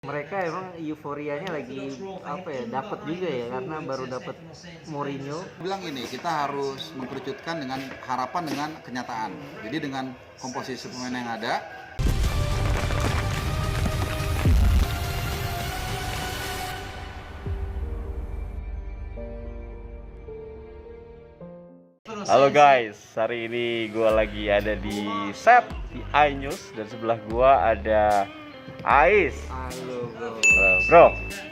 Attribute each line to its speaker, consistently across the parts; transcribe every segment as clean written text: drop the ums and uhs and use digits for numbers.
Speaker 1: Mereka emang euforianya lagi apa ya, dapat juga ya karena baru dapat Mourinho.
Speaker 2: Bilang ini kita harus mengkerucutkan dengan harapan dengan kenyataan. Jadi dengan komposisi pemain yang ada.
Speaker 3: Halo guys, hari ini gue lagi ada di set di iNews dan sebelah gue ada Ais.
Speaker 1: Halo bro.
Speaker 3: Bro,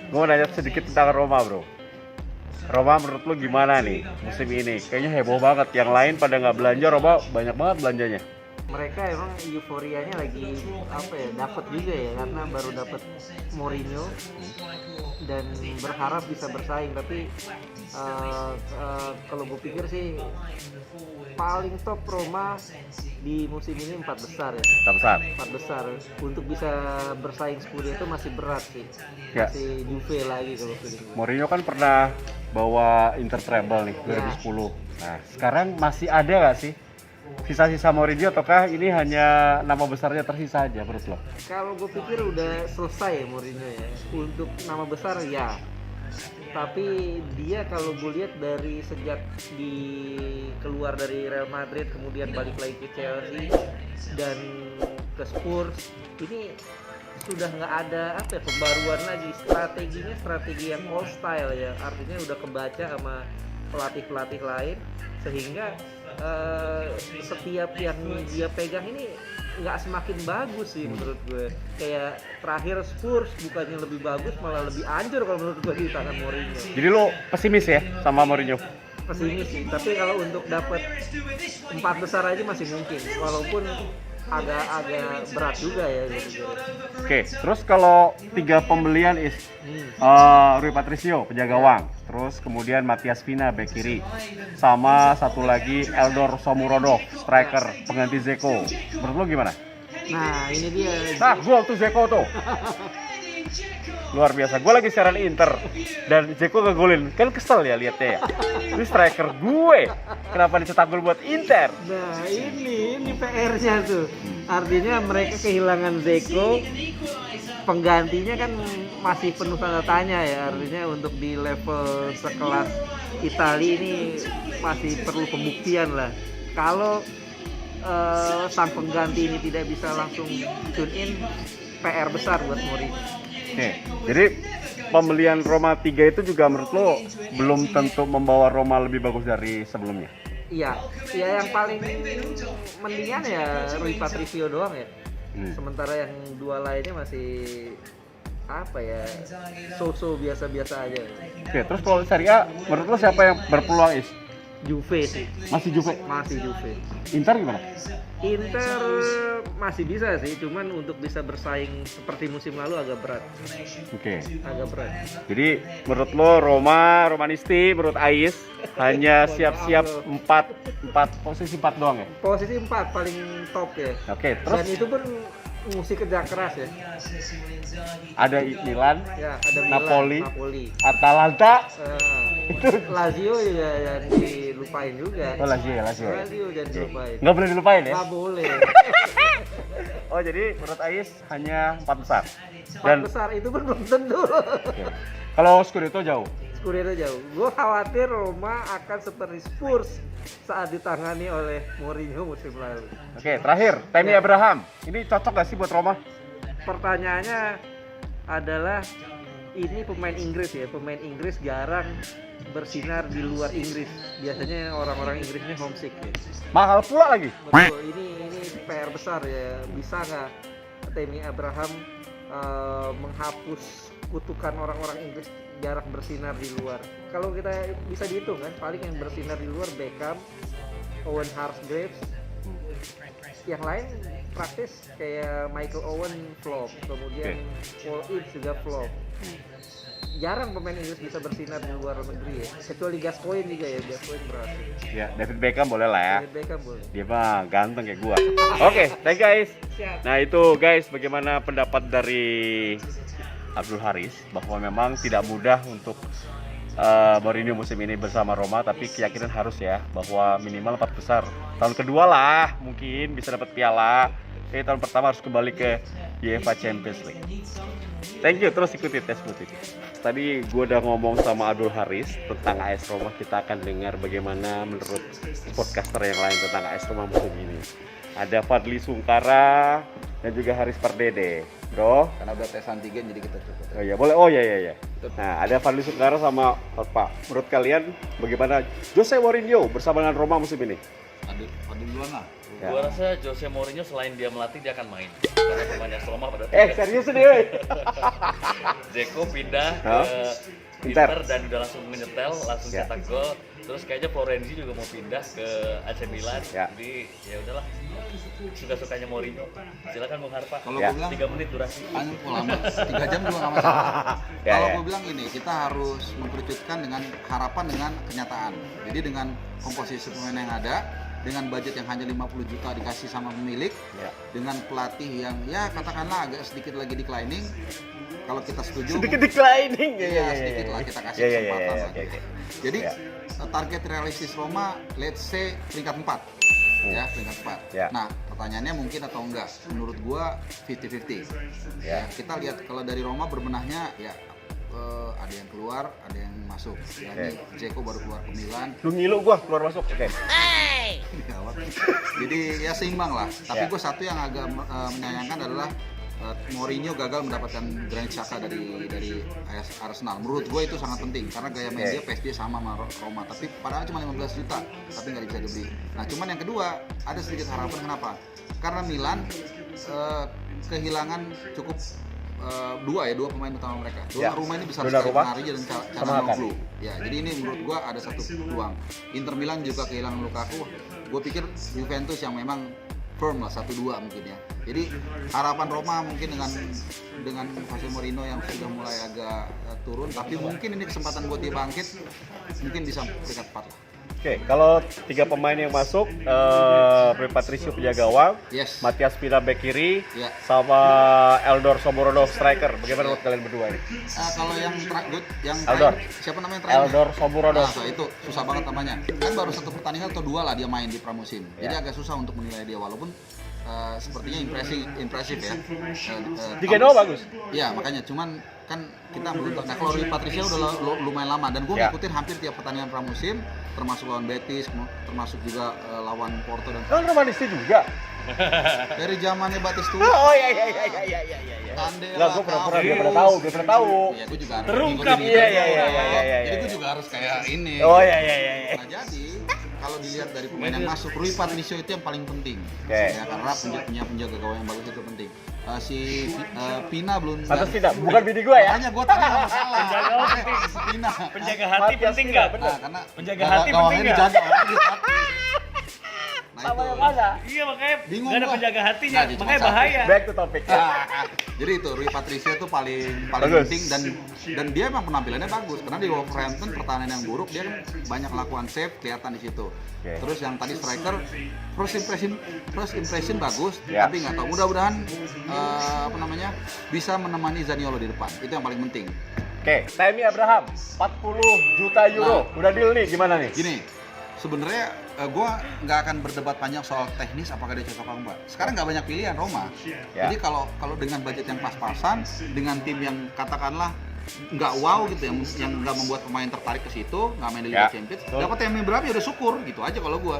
Speaker 3: gue mau nanya sedikit tentang Roma bro. Roma menurut lu gimana nih musim ini? Kayaknya heboh banget. Yang lain pada nggak belanja, Roma banyak banget belanjanya.
Speaker 1: Mereka emang euforianya lagi apa ya, dapat juga ya karena baru dapat Mourinho dan berharap bisa bersaing. Tapi kalau gue pikir sih paling top Roma di musim ini 4 besar ya.
Speaker 3: Tak besar.
Speaker 1: 4 besar untuk bisa bersaing Scudetto masih berat sih.
Speaker 3: Ya.
Speaker 1: Masih Juve lagi kalau feeling gue.
Speaker 3: Mourinho kan pernah bawa Inter treble nih 2010. Nah, sekarang masih ada nggak sih sisa-sisa Mourinho, ataukah ini hanya nama besarnya tersisa aja menurut lo?
Speaker 1: Kalau gue pikir udah selesai Mourinho ya. Untuk nama besar ya. Tapi dia kalau gue lihat dari sejak keluar dari Real Madrid kemudian balik lagi ke Chelsea dan ke Spurs, ini sudah nggak ada apa ya, pembaruan lagi. Strateginya strategi yang old style ya, artinya udah kebaca sama pelatih-pelatih lain sehingga setiap yang dia pegang ini nggak semakin bagus sih menurut gue. Kayak terakhir Spurs bukannya lebih bagus malah lebih anjur kalau menurut gue di tangan Mourinho.
Speaker 3: Jadi lo pesimis ya sama Mourinho?
Speaker 1: Pesimis sih, tapi kalau untuk dapat 4 besar aja masih mungkin walaupun agak berat juga ya gitu.
Speaker 3: Oke, terus kalau 3 pembelian Rui Patricio penjaga gawang, terus kemudian Matias Vina bek kiri, sama satu lagi Eldor Shomurodov striker pengganti Dzeko. Menurut lo gimana?
Speaker 1: Nah ini dia.
Speaker 3: Nah, gua waktu Dzeko tuh luar biasa. Gue lagi siaran Inter dan Dzeko ngegolin, kan kesel ya liatnya ya. Ini striker gue, kenapa dicetak gol buat Inter?
Speaker 1: Nah ini PR-nya tuh. Artinya mereka kehilangan Dzeko, penggantinya kan masih penuh tanda tanya ya. Artinya untuk di level sekelas Italia ini masih perlu pembuktian lah. Kalau sang pengganti ini tidak bisa langsung tune in, PR besar buat Mourinho.
Speaker 3: Oke, jadi pembelian Roma 3 itu juga menurut lo belum tentu membawa Roma lebih bagus dari sebelumnya?
Speaker 1: Iya, ya yang paling mendingan ya Rui Patricio doang ya. Sementara yang dua lainnya masih apa ya, so-so biasa-biasa aja.
Speaker 3: Oke, terus kalau Serie A menurut lo siapa yang berpeluang
Speaker 1: Juve sih.
Speaker 3: Masih Juve?
Speaker 1: Masih Juve.
Speaker 3: Inter gimana?
Speaker 1: Inter masih bisa sih, cuman untuk bisa bersaing seperti musim lalu agak berat.
Speaker 3: Oke.
Speaker 1: Agak berat.
Speaker 3: Jadi menurut lo Romanisti, menurut Ais hanya siap-siap 4 posisi 4 doang ya?
Speaker 1: Posisi 4 paling top ya.
Speaker 3: Oke, terus
Speaker 1: dan itu pun mesti kerja keras ya.
Speaker 3: ada Milan,
Speaker 1: Ya, ada Milan,
Speaker 3: Napoli.
Speaker 1: Eh,
Speaker 3: Atalanta.
Speaker 1: Lazio juga jangan dilupain juga.
Speaker 3: Oh, Lazio
Speaker 1: Lazio jangan
Speaker 3: Oke.
Speaker 1: dilupain.
Speaker 3: Nggak boleh dilupain ya?
Speaker 1: Nggak boleh.
Speaker 3: Oh, jadi menurut Ais hanya 4 besar.
Speaker 1: 4 besar itu pun belum tentu.
Speaker 3: Oke. Kalau Scudetto jauh.
Speaker 1: Scudetto jauh. Gue khawatir Roma akan seperti Spurs saat ditangani oleh Mourinho musim lalu.
Speaker 3: Oke, terakhir Tammy Abraham. Ini cocok gak sih buat Roma?
Speaker 1: Pertanyaannya adalah, ini pemain Inggris ya. Pemain Inggris jarang bersinar di luar Inggris. Biasanya orang-orang Inggrisnya homesick ya.
Speaker 3: Mahal pula lagi.
Speaker 1: Betul, ini PR besar ya. Bisa nggak Tammy Abraham menghapus kutukan orang-orang Inggris jarang bersinar di luar? Kalau kita bisa dihitung kan, paling yang bersinar di luar Beckham, Owen Hart-Graves. Yang lain praktis kayak Michael Owen flop, kemudian Paul Ince juga flop. Jarang pemain Inggris bisa bersinar di luar negeri ya, kecuali Gascoigne juga ya. Gascoigne berhasil.
Speaker 3: Ya, David Beckham boleh lah ya.
Speaker 1: David Beckham boleh.
Speaker 3: Dia mah ganteng kayak gua. Oke, thank you guys.
Speaker 1: Siap.
Speaker 3: Nah itu guys, bagaimana pendapat dari Abdul Haris bahwa memang tidak mudah untuk Mourinho musim ini bersama Roma, tapi keyakinan harus ya bahwa minimal 4 besar. Tahun kedua lah mungkin bisa dapat piala tahun pertama harus kembali ke UEFA Champions League. Thank you, terus ikuti tes putih. Tadi gue udah ngomong sama Abdul Haris tentang AS Roma. Kita akan dengar bagaimana menurut podcaster yang lain tentang AS Roma musim ini. Ada Fadli Sungkara dan juga Haris Pardede, bro.
Speaker 2: Karena udah tes antigen jadi kita cukup.
Speaker 3: Oh iya, boleh. Oh iya. Nah, ada Fadli Sungkara sama Pak. Menurut kalian bagaimana Jose Mourinho bersama dengan Roma musim ini?
Speaker 2: Aduh duluan lah.
Speaker 3: Ya.
Speaker 4: Gua rasa Jose Mourinho selain dia melatih dia akan main. Karena pemainnya Roma pada
Speaker 3: Serius nih, woi.
Speaker 4: Dzeko pindah
Speaker 3: Hah?
Speaker 4: ke
Speaker 3: Inter.
Speaker 4: Inter dan udah langsung menyetel, langsung
Speaker 3: Ya.
Speaker 4: cetak gol. Terus kayaknya Florenzi juga mau pindah ke AC Milan.
Speaker 3: Ya.
Speaker 4: Jadi ya udahlah. Suka-sukanya Mourinho. Silakan Bung Harpa.
Speaker 2: Kalau
Speaker 3: Ya.
Speaker 2: gue bilang
Speaker 4: 3 menit durasi.
Speaker 2: lama 3 jam juga nggak masalah.
Speaker 3: Ya,
Speaker 2: Kalau
Speaker 3: ya.
Speaker 2: gue bilang ini, kita harus mengerucutkan dengan harapan dengan kenyataan. Jadi dengan komposisi pemain yang ada, dengan budget yang hanya 50 juta dikasih sama pemilik,
Speaker 3: Ya.
Speaker 2: dengan pelatih yang ya katakanlah agak sedikit lagi declining. Kalau kita setuju,
Speaker 3: Sedikit declining.
Speaker 2: ya, sedikit lah kita kasih
Speaker 3: Ya.
Speaker 2: kesempatan lah.
Speaker 3: Oke.
Speaker 2: Jadi
Speaker 3: Ya.
Speaker 2: target realistis Roma, let's say peringkat 4. Ya, peringkat 4.
Speaker 3: Ya.
Speaker 2: Nah, pertanyaannya mungkin atau enggak? Menurut gua 50-50.
Speaker 3: Ya.
Speaker 2: Kita lihat kalau dari Roma berbenahnya ya ada yang keluar, ada yang masuk. Ya, ini Dzeko baru keluar ke Milan.
Speaker 3: Lu ngilu gua keluar masuk. Oke.
Speaker 2: Gawat. Jadi ya seimbang lah. Tapi
Speaker 3: Ya.
Speaker 2: gue satu yang agak menyayangkan adalah Mourinho gagal mendapatkan Granit Xhaka dari Arsenal. Menurut gue itu sangat penting karena gaya main dia PSG sama Roma, tapi padahal cuma 15 juta, tapi nggak bisa dibeli. Nah, cuman yang kedua ada sedikit harapan. Kenapa? Karena Milan kehilangan cukup dua pemain utama mereka.
Speaker 3: Ya.
Speaker 2: Donnarumma ini besar
Speaker 3: Donnarumma
Speaker 2: sekali dan
Speaker 3: sama
Speaker 2: Calhanoglu. Ya, jadi ini menurut gua ada satu peluang. Inter Milan juga kehilangan Lukaku. Gue pikir Juventus yang memang firm lah 1-2 mungkin ya. Jadi harapan Roma mungkin dengan Jose Mourinho yang sudah mulai agak turun, tapi mungkin ini kesempatan buat dia bangkit, mungkin bisa peringkat 4 lah.
Speaker 3: Oke, kalau 3 pemain yang masuk, Rui Patricio penjaga gawang,
Speaker 2: Yes.
Speaker 3: Matias Pinna bek kiri,
Speaker 2: Ya.
Speaker 3: sama Eldor Shomurodov striker. Bagaimana menurut kalian berdua ini?
Speaker 2: Kalau yang yang
Speaker 3: Eldor.
Speaker 2: terakhir, siapa namanya yang terakhir?
Speaker 3: Eldor Shomurodov.
Speaker 2: Nah, itu susah banget namanya. Kan baru 1 pertandingan atau 2 lah dia main di pramusim. Jadi
Speaker 3: Ya.
Speaker 2: agak susah untuk menilai dia walaupun sepertinya impresif ya.
Speaker 3: Digeno bagus.
Speaker 2: Iya, makanya cuman kan kita belum tahu. Nah, kalau Rui Patricio udah lumayan lama dan gue
Speaker 3: Ya.
Speaker 2: ngikutin hampir tiap pertandingan pramusim, termasuk lawan Betis, termasuk juga lawan Porto dan
Speaker 3: Kan romanisnya juga.
Speaker 2: dari zamannya Batistuta.
Speaker 3: Oh iya.
Speaker 2: Kandela,
Speaker 3: Lah, gue pernah
Speaker 2: Cafu.
Speaker 3: dia pernah tahu.
Speaker 2: Iya, gue juga harus
Speaker 4: Terungkap.
Speaker 2: ngikutin
Speaker 3: Iya,
Speaker 2: itu.
Speaker 3: iya.
Speaker 2: Jadi gue juga harus kayak ini.
Speaker 3: Oh iya.
Speaker 2: Nah, jadi kalau dilihat dari pemain yang masuk, Rui Patricio itu yang paling penting.
Speaker 3: Oke.
Speaker 2: Ya, karena punya penjaga gawang yang bagus itu penting. Pina belum.
Speaker 3: Pantas tidak, bukan bini gue ya.
Speaker 2: Makanya gue tadi nggak masalah.
Speaker 4: Penjaga gawang penting.
Speaker 2: Pina.
Speaker 4: Penjaga hati
Speaker 3: Matias
Speaker 4: penting
Speaker 3: Pinna,
Speaker 4: nggak?
Speaker 3: bener.
Speaker 2: Nah, karena
Speaker 4: Penjaga hati
Speaker 2: gawangnya
Speaker 4: penting nggak?
Speaker 2: dijaga, orangnya di hati. Nah,
Speaker 3: Sama
Speaker 2: itu.
Speaker 3: yang mana?
Speaker 4: Iya makanya
Speaker 2: Bingung
Speaker 4: nggak ada
Speaker 2: gua.
Speaker 4: penjaga hatinya,
Speaker 2: Nah, dia cuma
Speaker 4: makanya
Speaker 2: satu.
Speaker 4: bahaya.
Speaker 3: Back to topic.
Speaker 2: Jadi itu Rui Patricio tuh paling
Speaker 3: Bagus.
Speaker 2: penting dan dia emang penampilannya bagus karena di Wolverhampton pertahanan yang buruk dia kan banyak lakukan save kelihatan di situ.
Speaker 3: Oke.
Speaker 2: Terus yang tadi striker first impression bagus,
Speaker 3: Ya.
Speaker 2: tapi nggak tahu mudah-mudahan bisa menemani Zaniolo di depan. Itu yang paling penting.
Speaker 3: Oke, Tammy Abraham, 40 juta euro. Udah deal nih, gimana nih?
Speaker 2: Gini, sebenarnya gue nggak akan berdebat panjang soal teknis apakah dia cocok apa enggak. Sekarang nggak banyak pilihan Roma.
Speaker 3: Ya.
Speaker 2: Jadi kalau dengan budget yang pas-pasan, dengan tim yang katakanlah nggak wow gitu yang nggak membuat pemain tertarik ke situ, nggak main di Liga
Speaker 3: Ya.
Speaker 2: Champions,
Speaker 3: Betul.
Speaker 2: dapat Tammy Abraham ya udah syukur gitu aja kalau gue.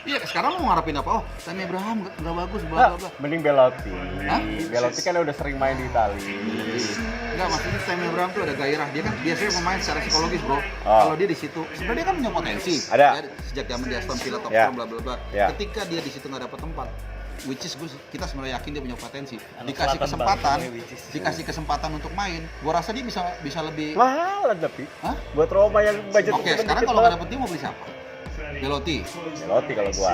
Speaker 2: Iya, sekarang mau ngarepin apa? Oh, Tammy Abraham nggak bagus, bla bla bla.
Speaker 3: Mending Belotti.
Speaker 2: Hah?
Speaker 3: Belotti kan udah sering main di Itali.
Speaker 2: Enggak, maksudnya Tammy Abraham tuh ada gairah. Dia kan biasanya pemain secara psikologis, bro.
Speaker 3: Oh.
Speaker 2: Kalau dia di situ, sebenarnya dia kan punya potensi.
Speaker 3: Ada.
Speaker 2: Ya, sejak zaman di Aston Villa top
Speaker 3: Ya.
Speaker 2: form, bla bla bla.
Speaker 3: Ya.
Speaker 2: Ketika dia di situ nggak dapat tempat, which is kita sebenarnya yakin dia punya potensi.
Speaker 4: Anak
Speaker 2: Dikasih
Speaker 4: selatan
Speaker 2: kesempatan,
Speaker 4: banget, which is.
Speaker 2: dikasih kesempatan untuk main. Gua rasa dia bisa lebih.
Speaker 3: Mahalan tapi.
Speaker 2: Hah?
Speaker 3: Buat Roma yang budget
Speaker 2: Oke, sekarang kalau nggak dapet dia mau beli siapa? Belotti,
Speaker 3: Belotti kalau gua.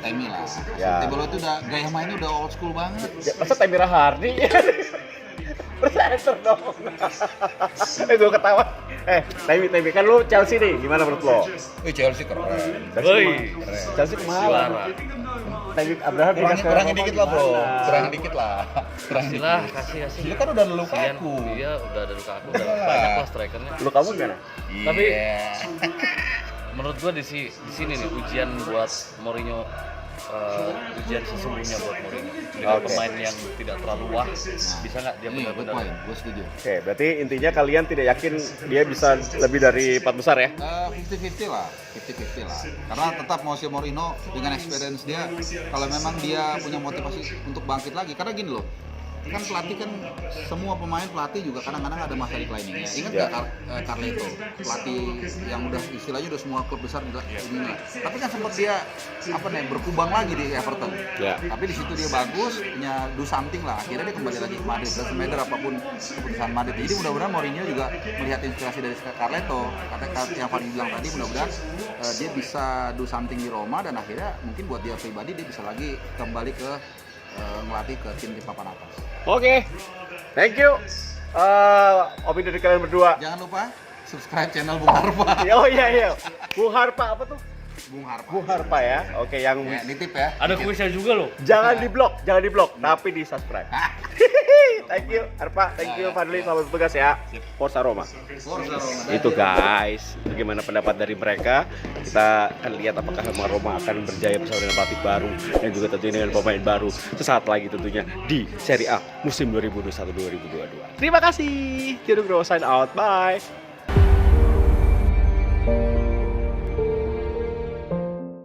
Speaker 2: Tammy lah.
Speaker 3: Ya.
Speaker 2: Belotti udah gaya mainnya udah old school banget.
Speaker 3: Ya, masa Tammy Rahardi? Presenter dong. Gue ketawa. Tammy kan lu Chelsea nih, gimana menurut lo?
Speaker 2: Wih, Chelsea keren.
Speaker 4: Woi,
Speaker 3: Chelsea kemahalan.
Speaker 4: juara.
Speaker 3: Tammy Abraham dikasih
Speaker 2: Kurangin
Speaker 3: Roma
Speaker 2: dikit lah, bro.
Speaker 3: gimana?
Speaker 2: Kurangin dikit lah. Kurangin
Speaker 4: Kasih lah,
Speaker 2: dikit.
Speaker 4: kasih.
Speaker 2: Dia kan udah luka
Speaker 4: Kasian,
Speaker 2: aku.
Speaker 4: Iya, udah ada luka aku, udah
Speaker 2: Udah.
Speaker 4: banyak lah strikernya.
Speaker 3: Lu kamu gimana?
Speaker 4: Tapi-
Speaker 2: Iya.
Speaker 4: Menurut gua di sini nih ujian buat Mourinho ujian sesungguhnya buat Mourinho. Dengan
Speaker 3: Oke.
Speaker 4: pemain yang tidak terlalu wah, bisa nggak dia
Speaker 2: Good
Speaker 4: benar-benar
Speaker 2: point, gue setuju.
Speaker 3: Oke, berarti intinya kalian tidak yakin dia bisa lebih dari 4 besar ya?
Speaker 2: 50-50 lah, 50-50 lah. Karena tetap Jose Mourinho dengan experience dia, kalau memang dia punya motivasi untuk bangkit lagi, karena gini loh, kan pelatih kan semua pemain pelatih juga kadang-kadang ada masa declining ya. Ingat
Speaker 3: Ya.
Speaker 2: nggak Carleto, pelatih yang udah istilahnya udah semua klub besar juga ini lah. Tapi kan sempat dia berkubang lagi di Everton.
Speaker 3: Ya.
Speaker 2: Tapi di situ dia bagus, punya do something lah. Akhirnya dia kembali lagi ke Madrid. Doesn't matter apapun keputusan Madrid. Jadi mudah-mudahan Mourinho juga melihat inspirasi dari Carleto. Kata yang Fadli bilang tadi, mudah-mudahan dia bisa do something di Roma dan akhirnya mungkin buat dia pribadi dia bisa lagi kembali ke ngelatih ke tim di papan atas.
Speaker 3: Oke, thank you. Opini dari kalian berdua.
Speaker 2: Jangan lupa subscribe channel Bung Harpa.
Speaker 3: Oh iya. Bung Harpa apa tuh?
Speaker 2: Bung Harpa.
Speaker 3: Bung Harpa ya. Oke, yang
Speaker 2: Ya, nitip ya.
Speaker 4: ada kuisnya juga loh.
Speaker 3: jangan di blok, tapi di subscribe. Thank you Harpa, thank you Fadli, selamat bertugas ya. Forza Roma.
Speaker 2: Forza Roma.
Speaker 3: Itu guys, bagaimana pendapat dari mereka? Kita akan lihat apakah Roma akan berjaya bersama dengan pelatih baru dan juga tentunya dengan pemain baru sesaat lagi tentunya di Serie A musim 2021-2022. Terima kasih. Kiro Grow sign out. Bye.